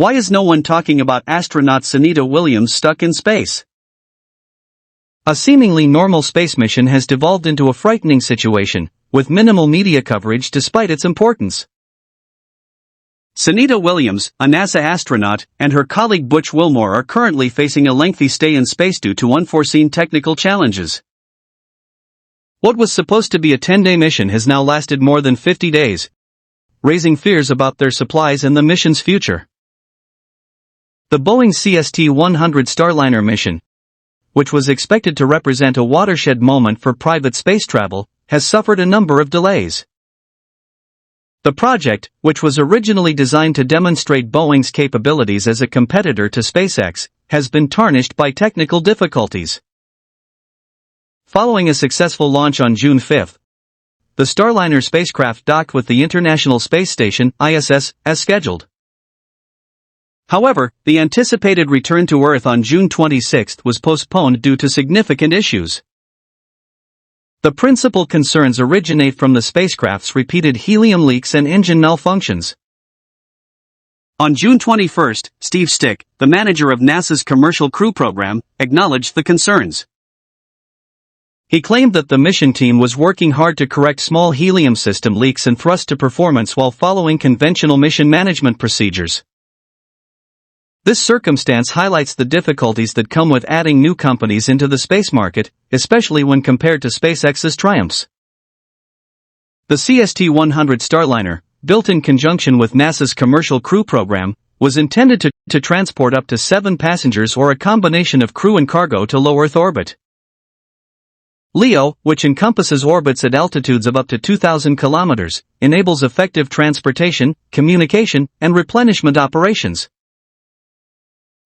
Why is no one talking about astronaut Sinita Williams stuck in space? A seemingly normal space mission has devolved into a frightening situation, with minimal media coverage despite its importance. Sinita Williams, a NASA astronaut, and her colleague Butch Wilmore are currently facing a lengthy stay in space due to unforeseen technical challenges. What was supposed to be a 10-day mission has now lasted more than 50 days, raising fears about their supplies and the mission's future. The Boeing CST-100 Starliner mission, which was expected to represent a watershed moment for private space travel, has suffered a number of delays. The project, which was originally designed to demonstrate Boeing's capabilities as a competitor to SpaceX, has been tarnished by technical difficulties. Following a successful launch on June 5, the Starliner spacecraft docked with the International Space Station, ISS, as scheduled. However, the anticipated return to Earth on June 26 was postponed due to significant issues. The principal concerns originate from the spacecraft's repeated helium leaks and engine malfunctions. On June 21, Steve Stick, the manager of NASA's Commercial Crew Program, acknowledged the concerns. He claimed that the mission team was working hard to correct small helium system leaks and thrust to performance while following conventional mission management procedures. This circumstance highlights the difficulties that come with adding new companies into the space market, especially when compared to SpaceX's triumphs. The CST-100 Starliner, built in conjunction with NASA's Commercial Crew Program, was intended to transport up to 7 passengers or a combination of crew and cargo to low Earth orbit. LEO, which encompasses orbits at altitudes of up to 2,000 kilometers, enables effective transportation, communication, and replenishment operations.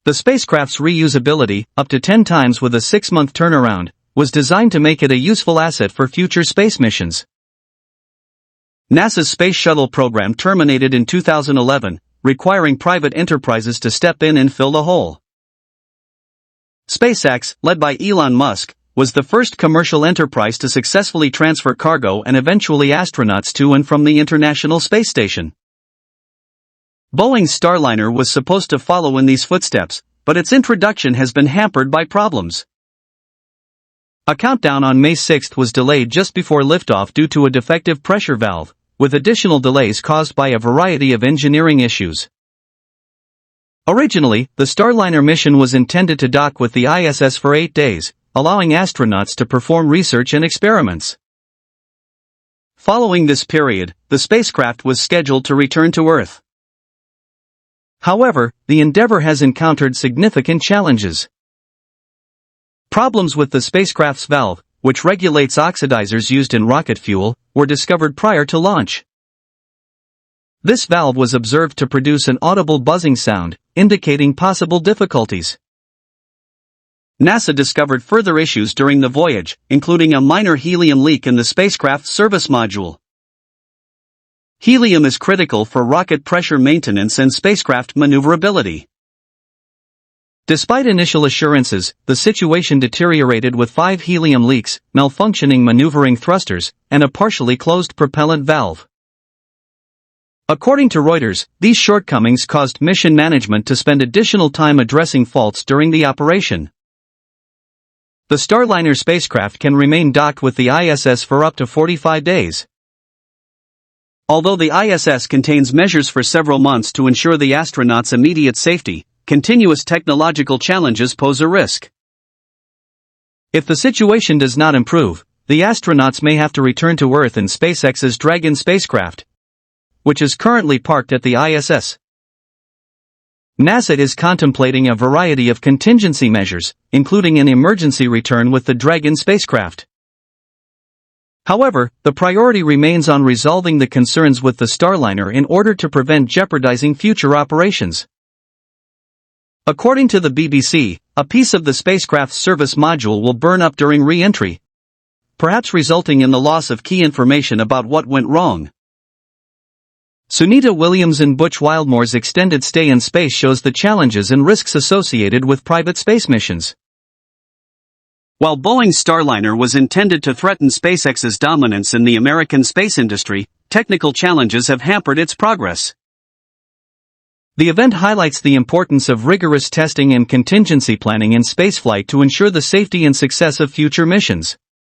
The spacecraft's reusability, up to 10 times with a 6-month turnaround, was designed to make it a useful asset for future space missions. NASA's Space Shuttle program terminated in 2011, requiring private enterprises to step in and fill the hole. SpaceX, led by Elon Musk, was the first commercial enterprise to successfully transfer cargo and eventually astronauts to and from the International Space Station. Boeing's Starliner was supposed to follow in these footsteps, but its introduction has been hampered by problems. A countdown on May 6 was delayed just before liftoff due to a defective pressure valve, with additional delays caused by a variety of engineering issues. Originally, the Starliner mission was intended to dock with the ISS for 8 days, allowing astronauts to perform research and experiments. Following this period, the spacecraft was scheduled to return to Earth. However, the endeavor has encountered significant challenges. Problems with the spacecraft's valve, which regulates oxidizers used in rocket fuel, were discovered prior to launch. This valve was observed to produce an audible buzzing sound, indicating possible difficulties. NASA discovered further issues during the voyage, including a minor helium leak in the spacecraft's service module. Helium is critical for rocket pressure maintenance and spacecraft maneuverability. Despite initial assurances, the situation deteriorated with 5 helium leaks, malfunctioning maneuvering thrusters, and a partially closed propellant valve. According to Reuters, these shortcomings caused mission management to spend additional time addressing faults during the operation. The Starliner spacecraft can remain docked with the ISS for up to 45 days. Although the ISS contains measures for several months to ensure the astronauts' immediate safety, continuous technological challenges pose a risk. If the situation does not improve, the astronauts may have to return to Earth in SpaceX's Dragon spacecraft, which is currently parked at the ISS. NASA is contemplating a variety of contingency measures, including an emergency return with the Dragon spacecraft. However, the priority remains on resolving the concerns with the Starliner in order to prevent jeopardizing future operations. According to the BBC, a piece of the spacecraft's service module will burn up during re-entry, perhaps resulting in the loss of key information about what went wrong. Sinita Williams and Butch Wilmore's extended stay in space shows the challenges and risks associated with private space missions. While Boeing's Starliner was intended to threaten SpaceX's dominance in the American space industry, technical challenges have hampered its progress. The event highlights the importance of rigorous testing and contingency planning in spaceflight to ensure the safety and success of future missions.